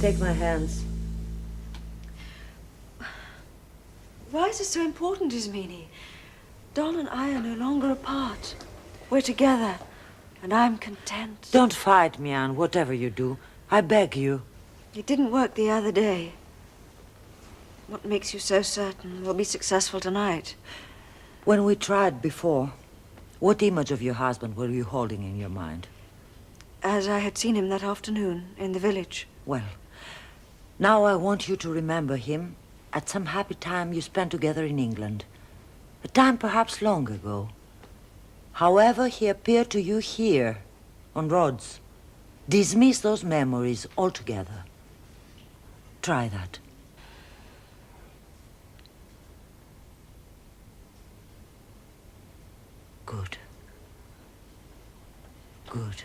Take my hands. Why is it so important, Ismini? Don and I are no longer apart. We're together, and I'm content. Don't fight, Mian, whatever you do. I beg you. It didn't work the other day. What makes you so certain we'll be successful tonight? When we tried before, what image of your husband were you holding in your mind? As I had seen him that afternoon in the village. Well, now I want you to remember him at some happy time you spent together in England. A time perhaps long ago. However he appeared to you here, on Rhodes. Dismiss those memories altogether. Try that. Good. Good.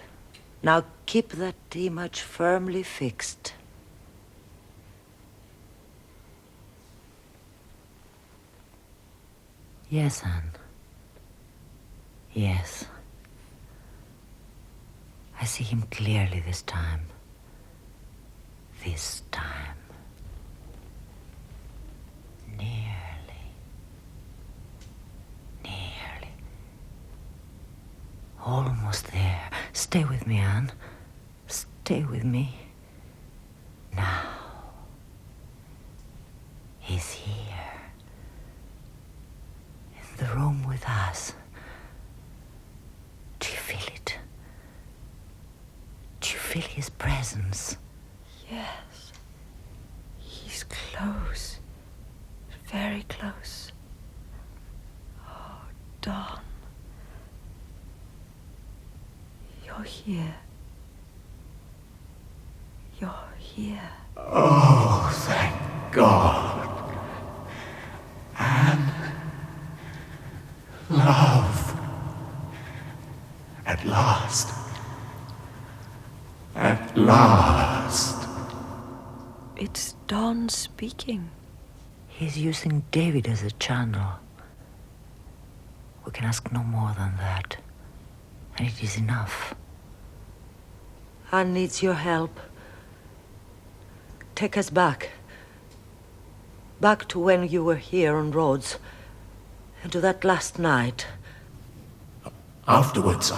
Now keep that image firmly fixed. Yes, Anne. Yes. I see him clearly this time. This time. Nearly. Nearly. Almost there. Stay with me, Anne. Stay with me. Now. He's here. In the room with us. Do you feel it? Do you feel his presence? Yes. He's close. Very close. Oh, Don. You're here. You're here. Oh, thank God. And love. At last. At last. It's Don speaking. He's using David as a channel. We can ask no more than that. And it is enough. Anne needs your help. Take us back. Back to when you were here on Rhodes. And to that last night. Afterwards,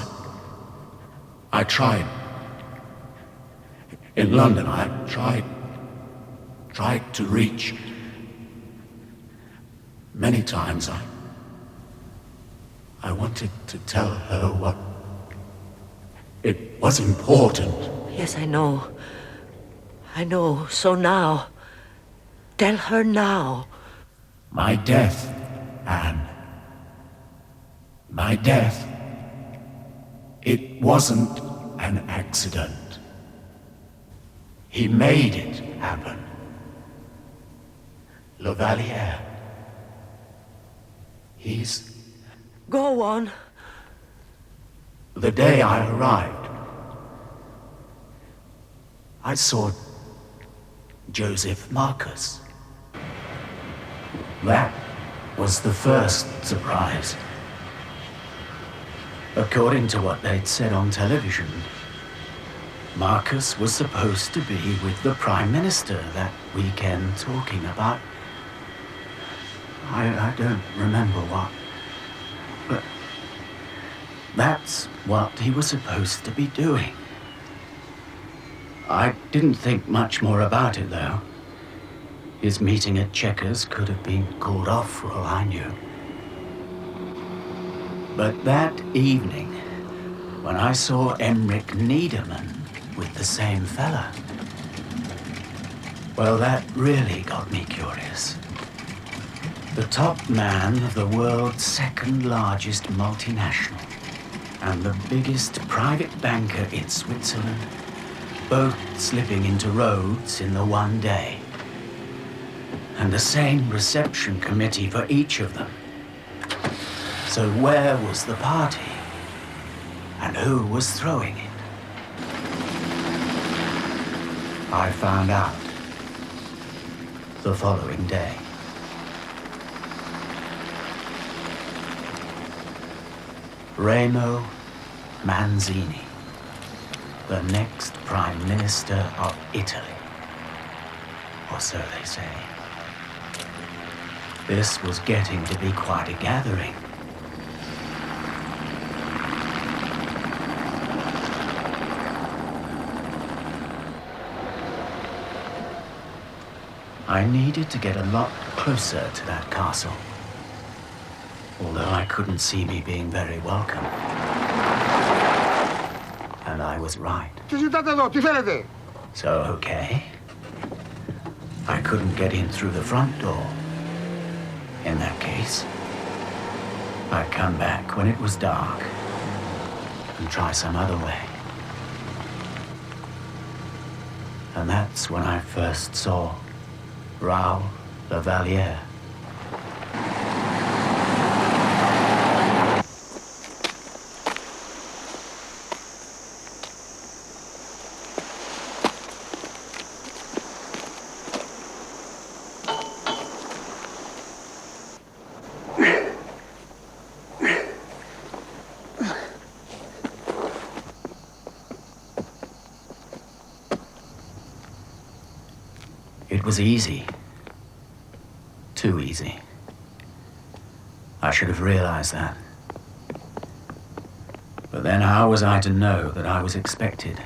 I tried. In London, I tried to reach. Many times I wanted to tell her what it was important. Yes, I know. I know. So now, tell her now. My death, Anne. My death. It wasn't an accident. He made it happen. Lavalier. He's... Go on. The day I arrived, I saw Joseph Marcus. That was the first surprise. According to what they'd said on television, Marcus was supposed to be with the Prime Minister that weekend talking about... I don't remember what. But that's what he was supposed to be doing. I didn't think much more about it, though. His meeting at Chequers could have been called off for all I knew. But that evening, when I saw Emmerich Niedermann with the same fella, well, that really got me curious. The top man of the world's second largest multinational and the biggest private banker in Switzerland, both slipping into Rhodes in the one day. And the same reception committee for each of them. So where was the party? And who was throwing it? I found out the following day. Remo Manzini, the next Prime Minister of Italy. or so they say. This was getting to be quite a gathering. I needed to get a lot closer to that castle, although I couldn't see me being very welcome. And I was right. Τι ζητάτε εδώ, τι θέλετε? So, okay. I couldn't get in through the front door. In that case, I'd come back when it was dark and try some other way. And that's when I first saw Raoul Lavalier. It was easy. Too easy. I should have realized that. But then how was I to know that I was expected?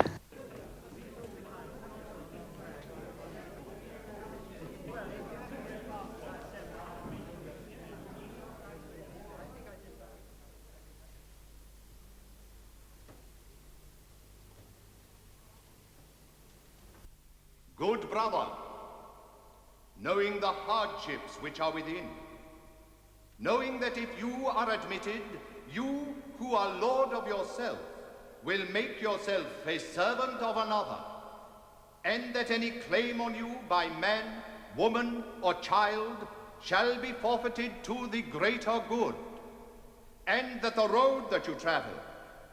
Good brother, knowing the hardships which are within, knowing that if you are admitted, you who are lord of yourself will make yourself a servant of another, and that any claim on you by man, woman, or child shall be forfeited to the greater good, and that the road that you travel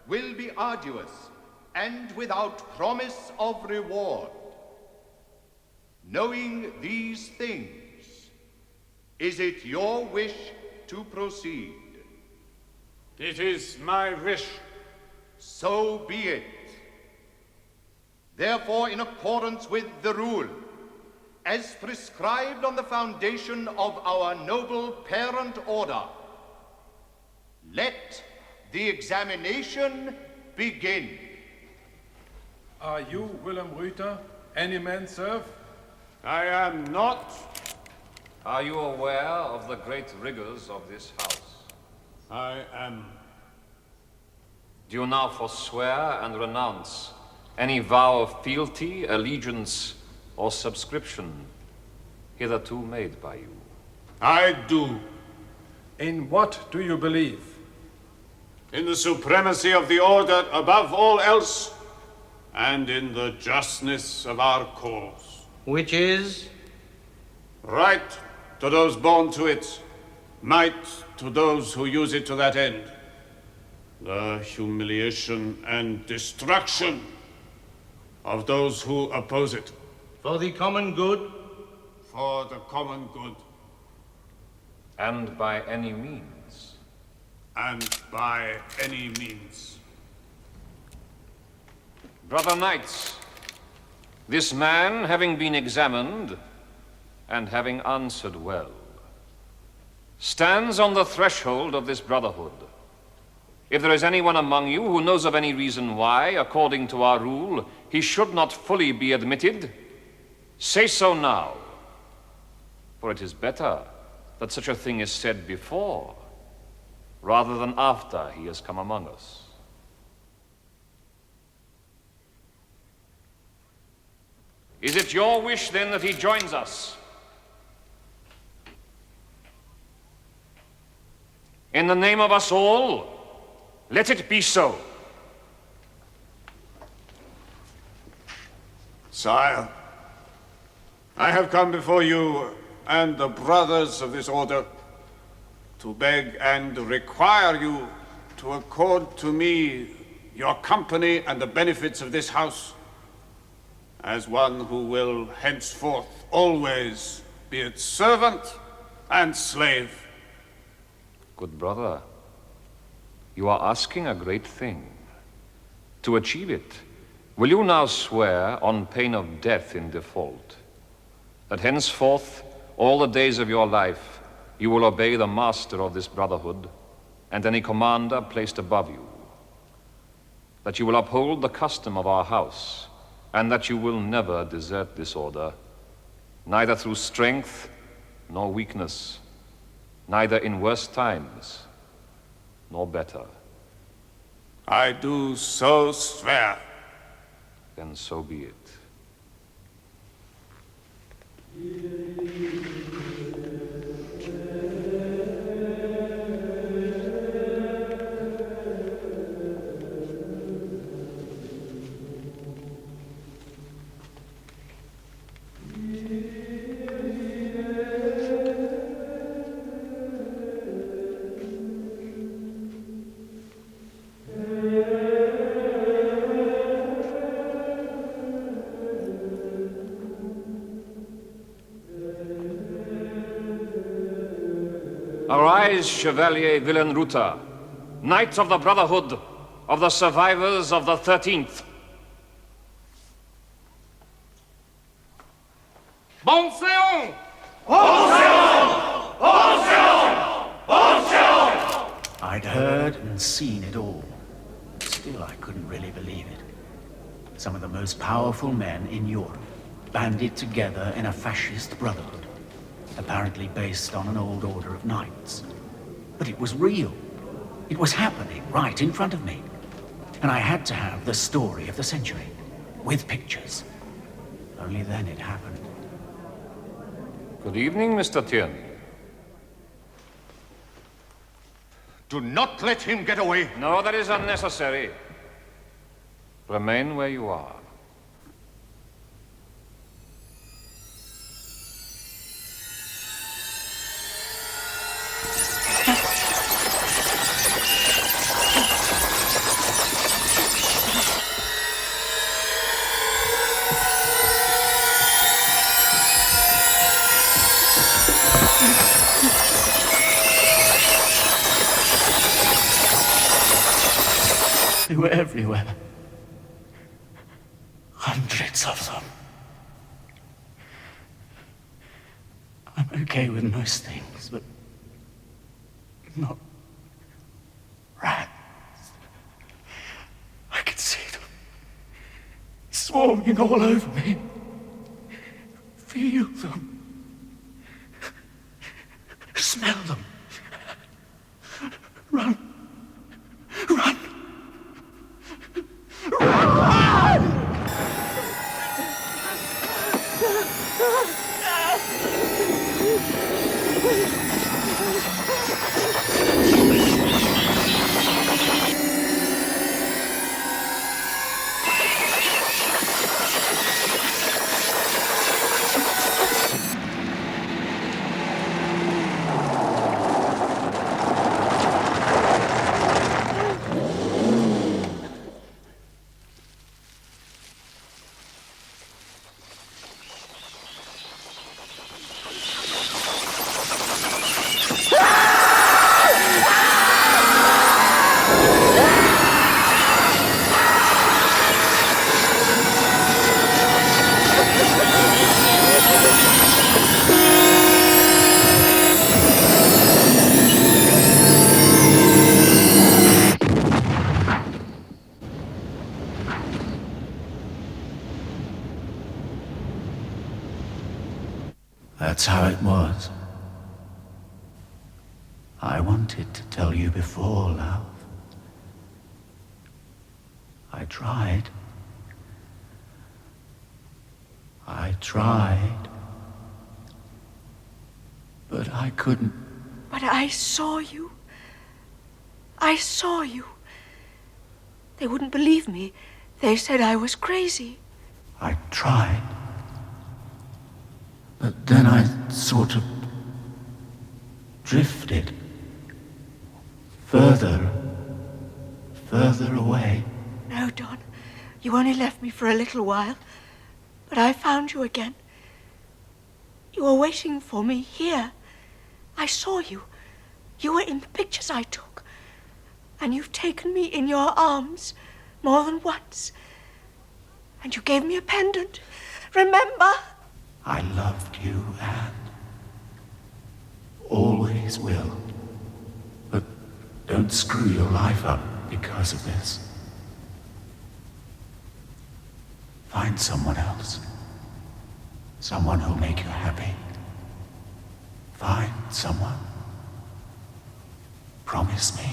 will be arduous and without promise of reward. Knowing these things, is it your wish to proceed? It is my wish. So be it. Therefore, in accordance with the rule, as prescribed on the foundation of our noble parent order, let the examination begin. Are you Willem Ruyter, any man serve? I am not. Are you aware of the great rigors of this house? I am. Do you now forswear and renounce any vow of fealty, allegiance, or subscription hitherto made by you? I do. In what do you believe? In the supremacy of the order above all else, and in the justness of our cause. Which is? Right to those born to it, might to those who use it to that end. The humiliation and destruction of those who oppose it. For the common good? For the common good. And by any means. And by any means. Brother Knights, this man, having been examined and having answered well, stands on the threshold of this brotherhood. If there is anyone among you who knows of any reason why, according to our rule, he should not fully be admitted, say so now. For it is better that such a thing is said before, rather than after he has come among us. Is it your wish, then, that he joins us? In the name of us all, let it be so. Sire, I have come before you and the brothers of this order to beg and require you to accord to me your company and the benefits of this house, as one who will henceforth always be its servant and slave. Good brother, you are asking a great thing. To achieve it, will you now swear on pain of death in default that henceforth, all the days of your life, you will obey the master of this brotherhood and any commander placed above you. That you will uphold the custom of our house, and that you will never desert this order, neither through strength nor weakness, neither in worse times nor better. I do so swear. Then so be it. Arise, Chevalier Willenruta, Knight of the Brotherhood of the Survivors of the 13th. Bon séance! I'd heard and seen it all. Still, I couldn't really believe it. Some of the most powerful men in Europe banded together in a fascist brotherhood, apparently based on an old order of knights. But it was real. It was happening right in front of me. And I had to have the story of the century, with pictures. Only then it happened. Good evening, Mr. Tierney. Do not let him get away. No, that is unnecessary. Remain where you are. They were everywhere. Hundreds of them. I'm okay with most things, but not rats. I could see them swarming all over me. Feel them. Smell them. Run. Run. That's how it was. I wanted to tell you before, love. I tried. I tried. But I couldn't. But I saw you. I saw you. They wouldn't believe me. They said I was crazy. I tried. But then I sort of drifted. Further away. No, Don. You only left me for a little while. But I found you again. You were waiting for me here. I saw you. You were in the pictures I took. And you've taken me in your arms more than once. And you gave me a pendant. Remember? I loved you, Anne. Always will. But don't screw your life up because of this. Find someone else. Someone who'll make you happy. Find someone. Promise me.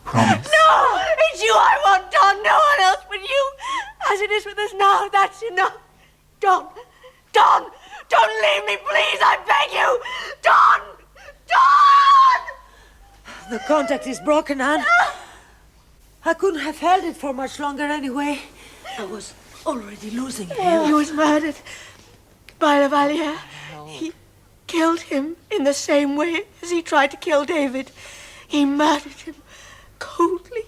Promise. No! It's you I want, Don. No one else but you. As it is with us now, that's enough. Don! Don! Don't leave me, please! I beg you! Don! Don! The contact is broken, Anne. I couldn't have held it for much longer anyway. I was already losing him. He was murdered by Lavalier. He killed him in the same way as he tried to kill David. He murdered him coldly,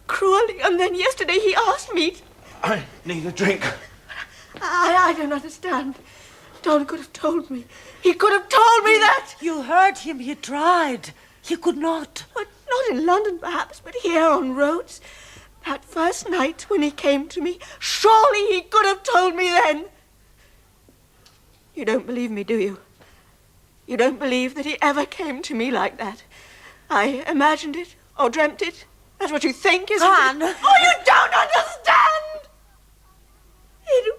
cruelly, and then yesterday he asked me to... I need a drink. I don't understand. Don could have told me. He could have told me that. You heard him. He tried. He could not. But not in London, perhaps, but here on Rhodes. That first night when he came to me, surely he could have told me then. You don't believe me, do you? You don't believe that he ever came to me like that? I imagined it or dreamt it. That's what you think, isn't Anne! it? Oh, you don't understand! It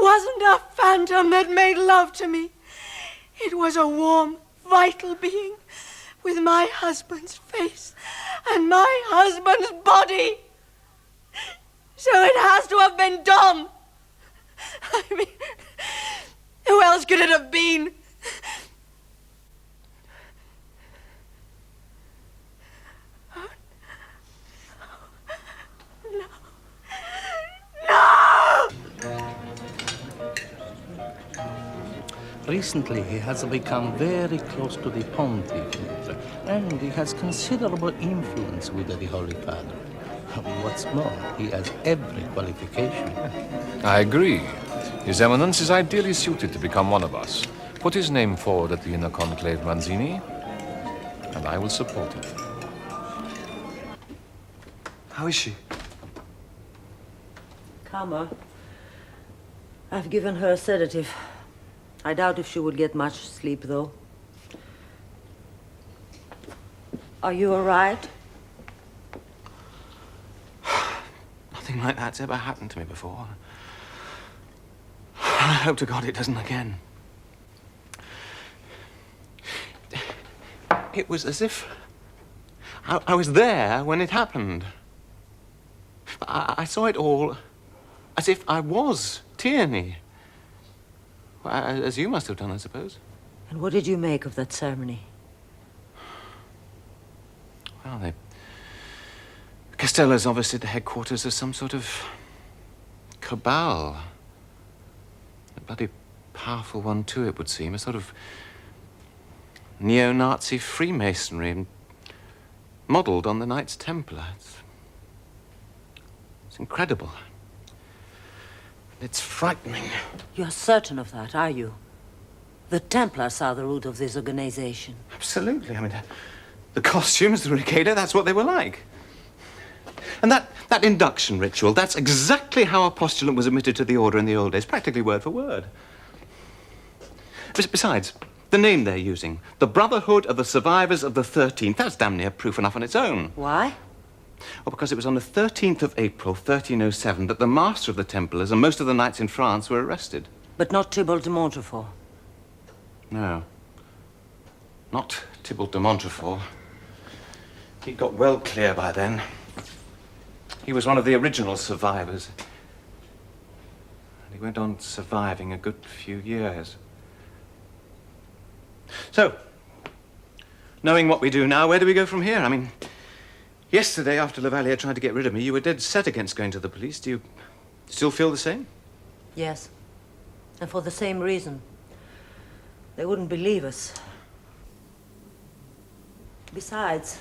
wasn't a phantom that made love to me. It was a warm, vital being with my husband's face and my husband's body. So it has to have been Don. I mean, who else could it have been? Recently, he has become very close to the Pontiff, and he has considerable influence with the Holy Father. What's more, he has every qualification. I agree. His Eminence is ideally suited to become one of us. Put his name forward at the inner conclave, Manzini, and I will support it. How is she? Calmer. I've given her a sedative. I doubt if she would get much sleep, though. Are you all right? Nothing like that's ever happened to me before. I hope to God it doesn't again. It was as if I was there when it happened. I saw it all as if I was Tierney. As you must have done, I suppose. And what did you make of that ceremony? Well, Castella's obviously the headquarters of some sort of cabal. A bloody powerful one, too, it would seem. A sort of neo-Nazi Freemasonry, modelled on the Knights Templar. It's incredible. It's frightening. You're certain of that, are you? The Templars are the root of this organization. Absolutely. I mean, the costumes, the regalia, that's what they were like. And that induction ritual, that's exactly how a postulant was admitted to the order in the old days, practically word for word. Besides, the name they're using, the Brotherhood of the Survivors of the 13th, that's damn near proof enough on its own. Why? Well, because it was on the 13th of April, 1307, that the master of the Templars and most of the knights in France were arrested. But not Tybalt de Montfort. No. Not Tybalt de Montfort. He'd got well clear by then. He was one of the original survivors. And he went on surviving a good few years. So, knowing what we do now, where do we go from here? I mean, yesterday, after Lavalier tried to get rid of me, you were dead set against going to the police. Do you still feel the same? Yes. And for the same reason. They wouldn't believe us. Besides,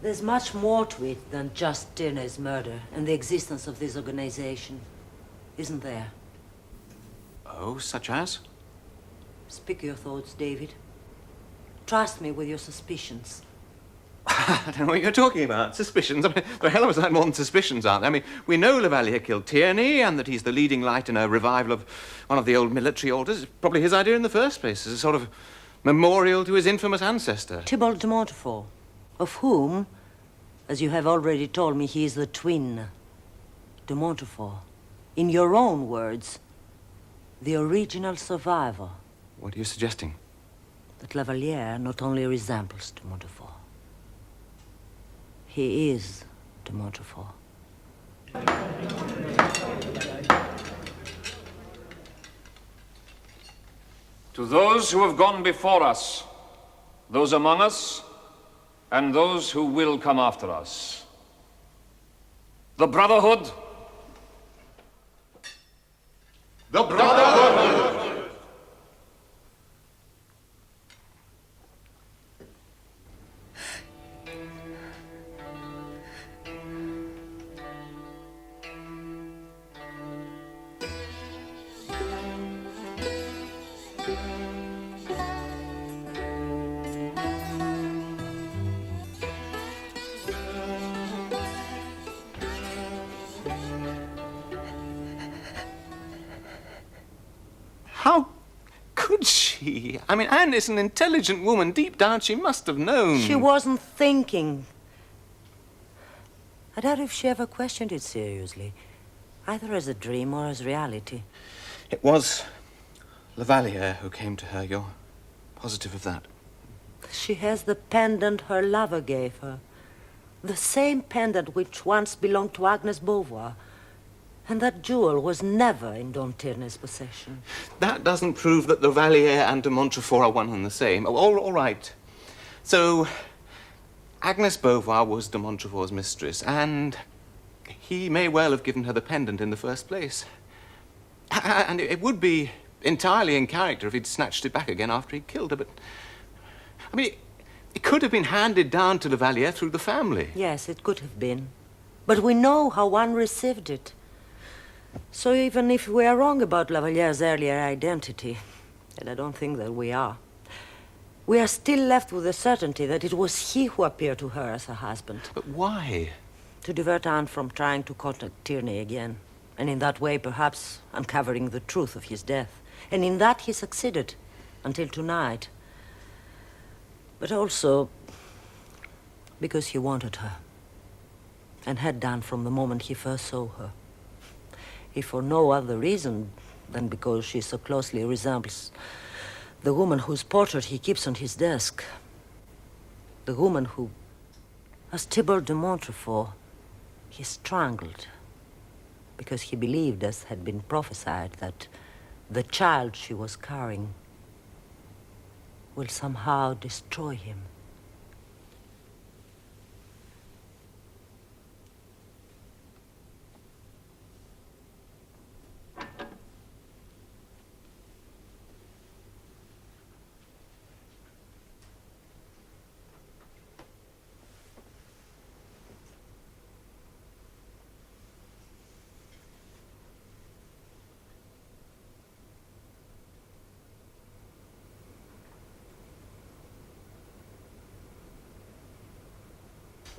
there's much more to it than just Tierney's murder and the existence of this organization, isn't there? Oh, such as? Speak your thoughts, David. Trust me with your suspicions. I don't know what you're talking about. Suspicions? I mean, there are a hell of a sight more than suspicions, aren't there? I mean, we know Lavalier killed Tierney and that he's the leading light in a revival of one of the old military orders. It's probably his idea in the first place, as a sort of memorial to his infamous ancestor. Tybalt de Montfort, of whom, as you have already told me, he is the twin. De Montfort, in your own words, the original survivor. What are you suggesting? That Lavalier not only resembles de Montfort, he is de Montfort. To those who have gone before us, those among us, and those who will come after us, the Brotherhood. The Brotherhood! How could she? I mean, Anne is an intelligent woman. Deep down, she must have known. She wasn't thinking. I doubt if she ever questioned it seriously, either as a dream or as reality. It was Lavalier who came to her. You're positive of that? She has the pendant her lover gave her. The same pendant which once belonged to Agnes Beauvoir. And that jewel was never in Don Tierney's possession. That doesn't prove that Lavalier and de Montfort are one and the same. Oh, all right. So, Agnes Beauvoir was de Montfort's mistress, and he may well have given her the pendant in the first place. And it would be entirely in character if he'd snatched it back again after he'd killed her, but... I mean, it could have been handed down to Lavalier through the family. Yes, it could have been. But we know how one received it. So even if we are wrong about Lavalier's earlier identity, and I don't think that we are still left with the certainty that it was he who appeared to her as her husband. But why? To divert Anne from trying to contact Tierney again, and in that way perhaps uncovering the truth of his death. And in that he succeeded, until tonight. But also because he wanted her, and had done from the moment he first saw her. If for no other reason than because she so closely resembles the woman whose portrait he keeps on his desk. The woman who, as Tybalt de Montfort, he strangled because he believed, as had been prophesied, that the child she was carrying will somehow destroy him.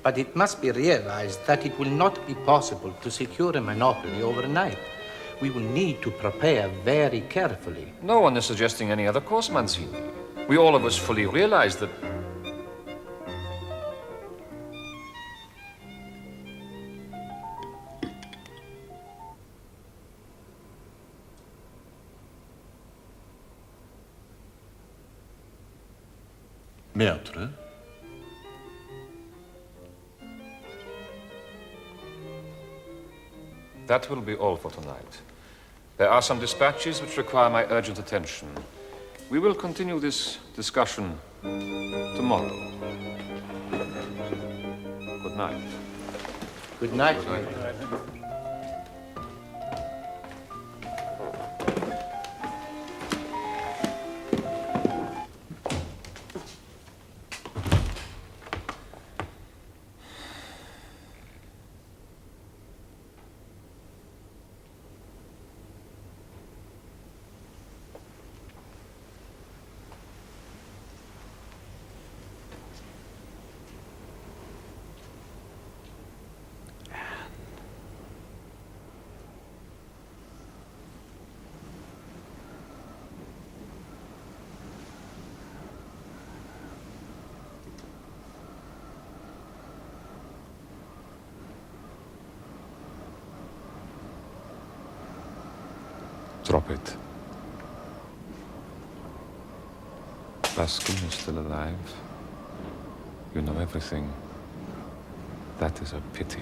But it must be realized that it will not be possible to secure a monopoly overnight. We will need to prepare very carefully. No one is suggesting any other course, Mancini. We all of us fully realize that... Maître? That will be all for tonight. There are some dispatches which require my urgent attention. We will continue this discussion tomorrow. Good night. Good night. Good night. Drop it. Baskin is still alive. You know everything. That is a pity.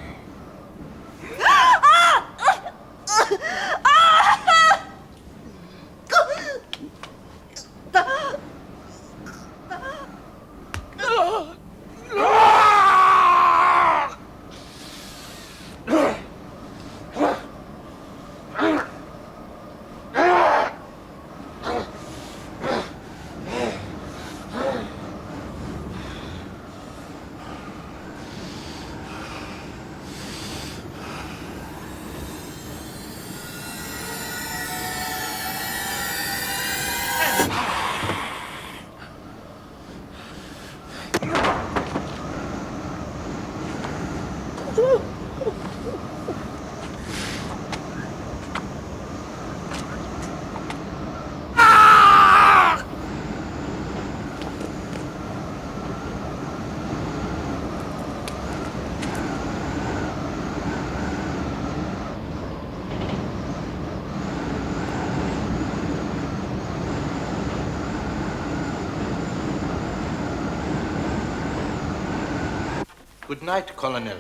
Good night, Colonel.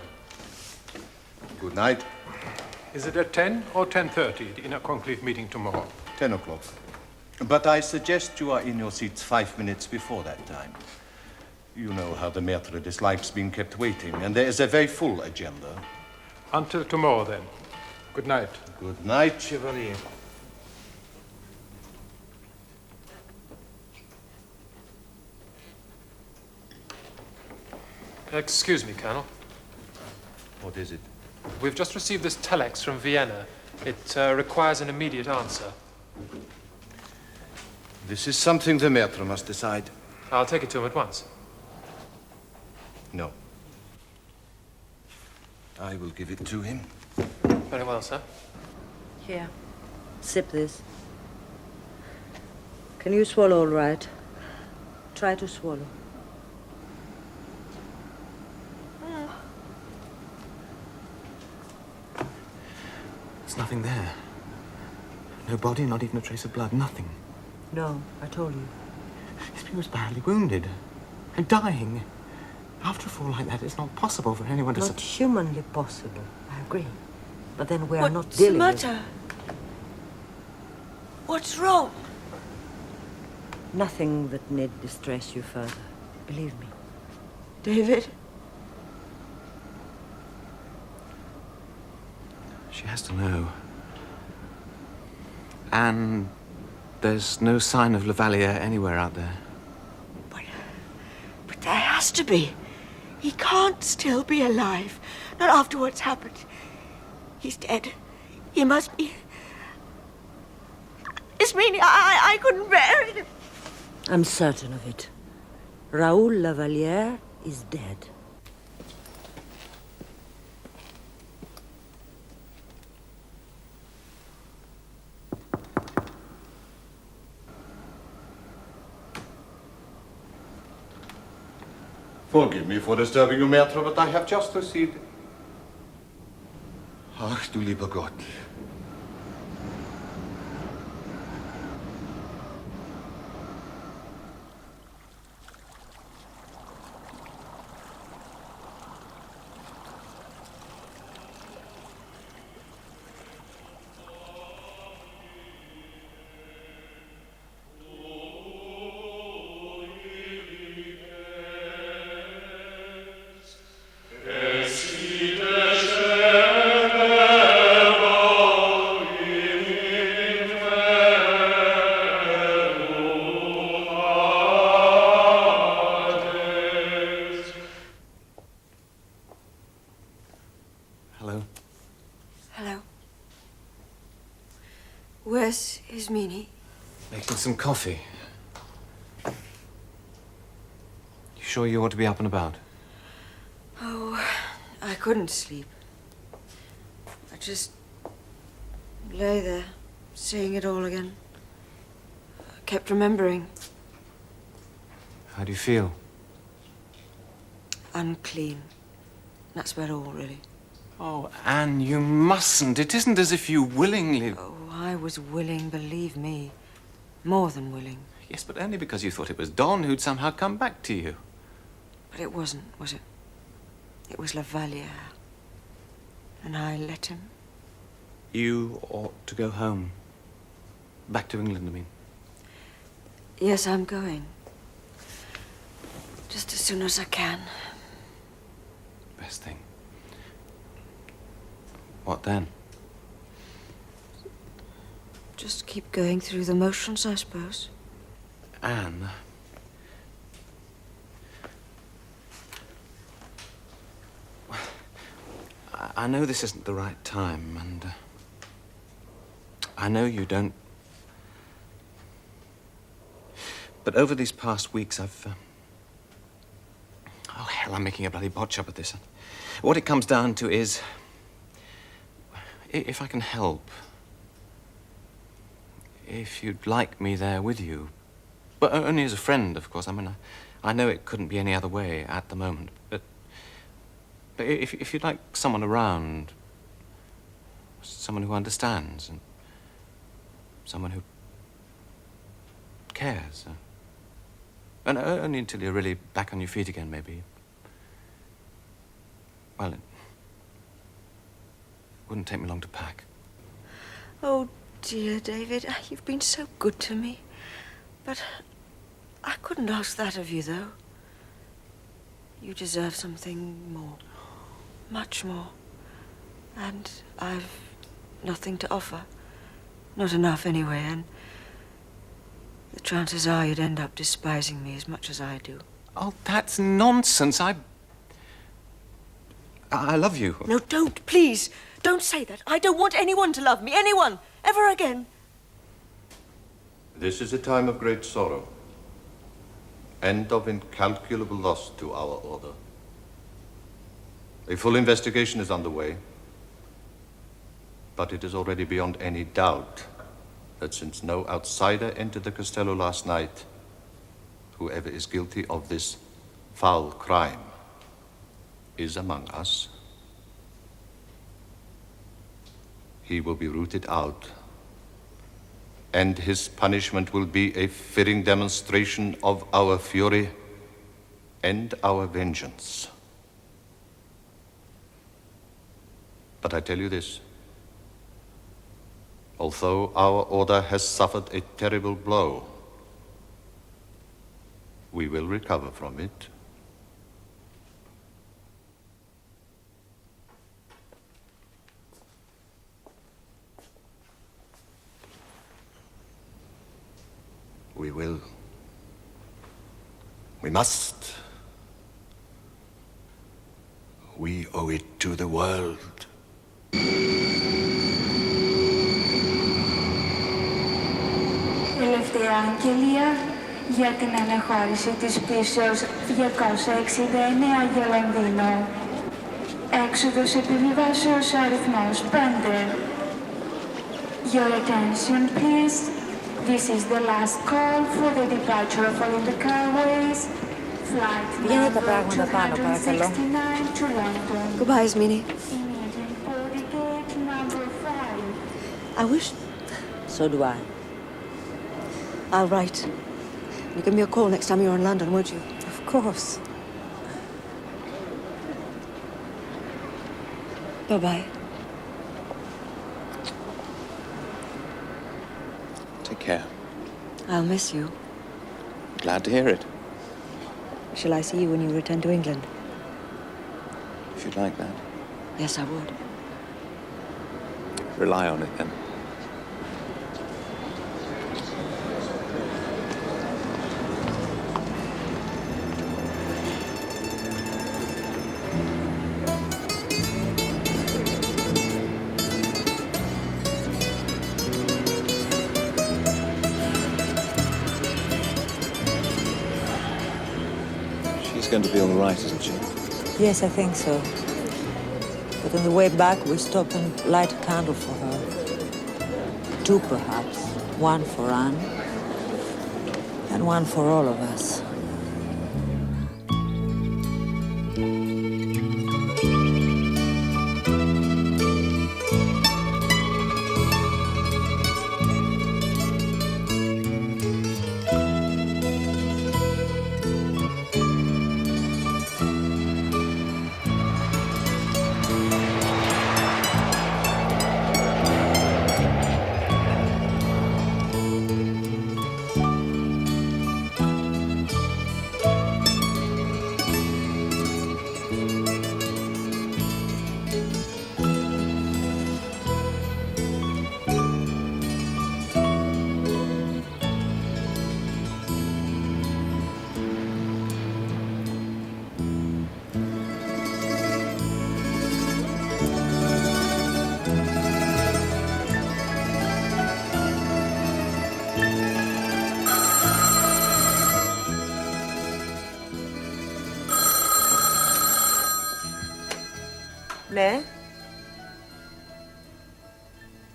Good night. Is it at 10 or 10:30, the inner conclave meeting tomorrow? 10 o'clock. But I suggest you are in your seats 5 minutes before that time. You know how the Maître dislikes being kept waiting, and there is a very full agenda. Until tomorrow, then. Good night. Good night, Chevalier. Excuse me, Colonel. What is it? We've just received this telex from Vienna. It requires an immediate answer. This is something the Maître must decide. I'll take it to him at once. No. I will give it to him. Very well, sir. Here. Sip this. Can you swallow all right? Try to swallow. There's nothing there. No body, not even a trace of blood, nothing. No, I told you. He was badly wounded and dying. After a fall like that, it's not possible for anyone to... Not humanly possible, I agree. But then we are not What's the dealing with... matter? What's wrong? Nothing that need distress you further. Believe me. David? She has to know. And there's no sign of Lavalier anywhere out there. But there has to be. He can't still be alive. Not after what's happened. He's dead. He must be... It's meaning I couldn't bear it. I'm certain of it. Raoul Lavalier is dead. Forgive me for disturbing you, Maître, but I have just received... Ach, du lieber Gott. Hello? Hello. Where's Ismini? Making some coffee. You sure you ought to be up and about? Oh, I couldn't sleep. I just lay there, seeing it all again. I kept remembering. How do you feel? Unclean. That's about all, really. Oh, Anne, you mustn't. It isn't as if you willingly... Oh, I was willing, believe me. More than willing. Yes, but only because you thought it was Don who'd somehow come back to you. But it wasn't, was it? It was La Valliere. And I let him. You ought to go home. Back to England, I mean. Yes, I'm going. Just as soon as I can. Best thing. What then? Just keep going through the motions, I suppose. Anne. I know this isn't the right time, and I know you don't. But over these past weeks, I've. Oh, hell, I'm making a bloody botch up of this. What it comes down to is. If I can help. If you'd like me there with you. But only as a friend, of course. I mean, I know it couldn't be any other way at the moment, but if you'd like someone around, someone who understands, and someone who cares, and only until you're really back on your feet again, maybe. Well, it wouldn't take me long to pack. Oh, dear David, you've been so good to me. But I couldn't ask that of you, though. You deserve something more. Much more. And I've nothing to offer. Not enough, anyway, and the chances are you'd end up despising me as much as I do. Oh, that's nonsense. I love you. No, don't, please. Don't say that. I don't want anyone to love me. Anyone. Ever again. This is a time of great sorrow and of incalculable loss to our order. A full investigation is underway, but it is already beyond any doubt that since no outsider entered the Castello last night, whoever is guilty of this foul crime is among us. He will be rooted out, and his punishment will be a fitting demonstration of our fury and our vengeance. But I tell you this, although our order has suffered a terrible blow, we will recover from it. We will. We must. We owe it to the world. Τελευταία αγγελία για την αναχώρηση της πίσεως 269 για Λονδίνο. Έξοδος επιβιβάσεως αριθμός 5. Your attention, please. This is the last call for the departure of Olympic Airways. Flight number 269 to London. Goodbye, Ismini. Immediate boarding gate number 5. I wish. So do I. I'll write. You give me a call next time you're in London, won't you? Of course. Bye-bye. Take care. I'll miss you. Glad to hear it. Shall I see you when you return to England? If you'd like that. Yes, I would. Rely on it, then. She's going to be all right, isn't she? Yes, I think so. But on the way back, we stop and light a candle for her. 2, perhaps. 1 for Anne, and 1 for all of us.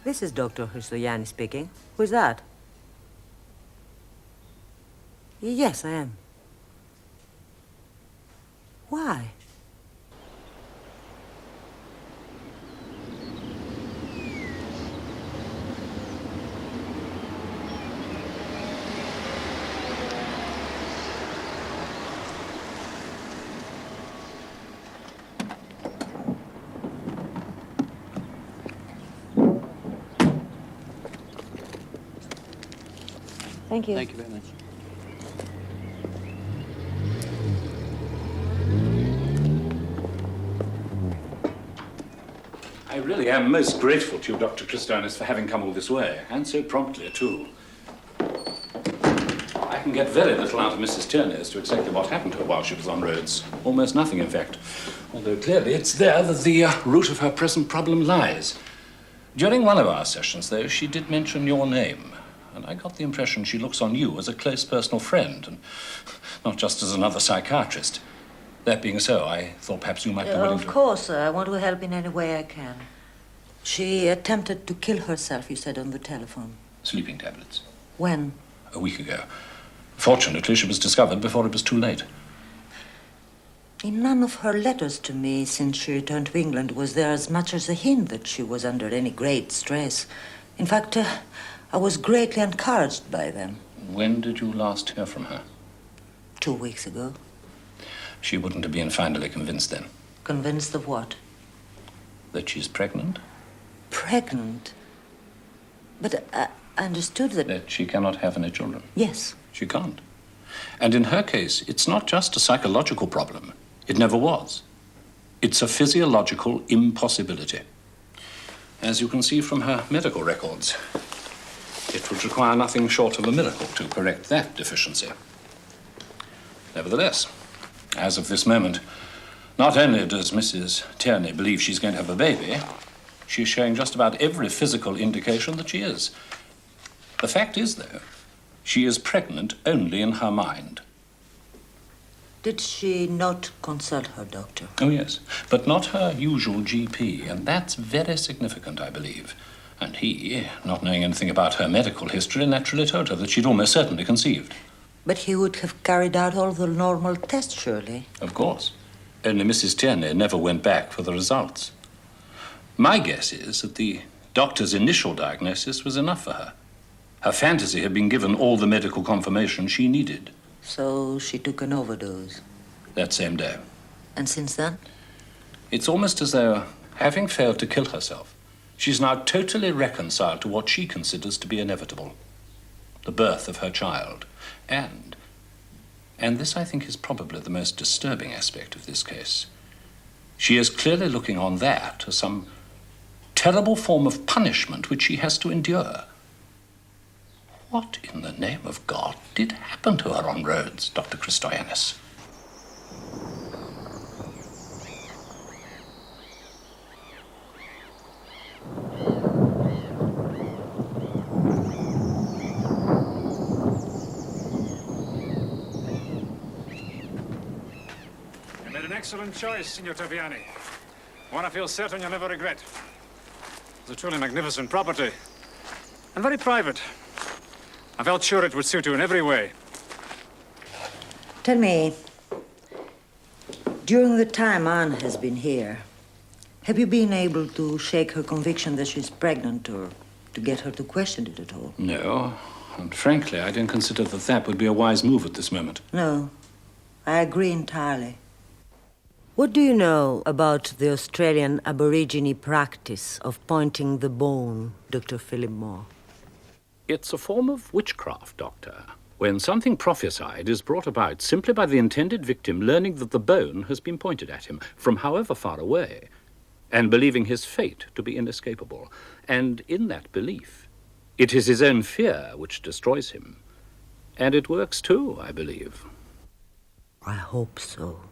This is Dr. Hristoyani speaking. Who's that? Yes, I am. Why? Thank you. Thank you very much. I really am most grateful to you, Dr. Christianis, for having come all this way, and so promptly, too. I can get very little out of Mrs. Tierney as to exactly what happened to her while she was on Rhodes. Almost nothing, in fact. Although clearly it's there that the root of her present problem lies. During one of our sessions, though, she did mention your name. And I got the impression she looks on you as a close personal friend, and not just as another psychiatrist. That being so, I thought perhaps you might be willing to... Of course, I want to help in any way I can. She attempted to kill herself, you said on the telephone. Sleeping tablets. When? A week ago. Fortunately, she was discovered before it was too late. In none of her letters to me since she returned to England was there as much as a hint that she was under any great stress. In fact, I was greatly encouraged by them. When did you last hear from her? 2 weeks ago. She wouldn't have been finally convinced then. Convinced of what? That she's pregnant? Pregnant? But I understood that... That she cannot have any children? Yes. She can't. And in her case, it's not just a psychological problem. It never was. It's a physiological impossibility. As you can see from her medical records, it would require nothing short of a miracle to correct that deficiency. Nevertheless, as of this moment, not only does Mrs. Tierney believe she's going to have a baby, she's showing just about every physical indication that she is. The fact is, though, she is pregnant only in her mind. Did she not consult her doctor? Oh, yes, but not her usual GP, and that's very significant, I believe. And he, not knowing anything about her medical history, naturally told her that she'd almost certainly conceived. But he would have carried out all the normal tests, surely. Of course. Only Mrs. Tierney never went back for the results. My guess is that the doctor's initial diagnosis was enough for her. Her fantasy had been given all the medical confirmation she needed. So she took an overdose. That same day. And since then? It's almost as though, having failed to kill herself, she's now totally reconciled to what she considers to be inevitable. The birth of her child. And this, I think, is probably the most disturbing aspect of this case. She is clearly looking on that as some terrible form of punishment which she has to endure. What in the name of God did happen to her on Rhodes, Dr. Christoyannis? You made an excellent choice, Signor Taviani. One I feel certain you'll never regret. It's a truly magnificent property. And very private. I felt sure it would suit you in every way. Tell me, during the time Anne has been here, have you been able to shake her conviction that she's pregnant or to get her to question it at all? No, and frankly, I don't consider that that would be a wise move at this moment. No, I agree entirely. What do you know about the Australian Aborigine practice of pointing the bone, Dr. Philip Moore? It's a form of witchcraft, Doctor, when something prophesied is brought about simply by the intended victim learning that the bone has been pointed at him from however far away, and believing his fate to be inescapable. And in that belief, it is his own fear which destroys him. And it works too, I believe. I hope so.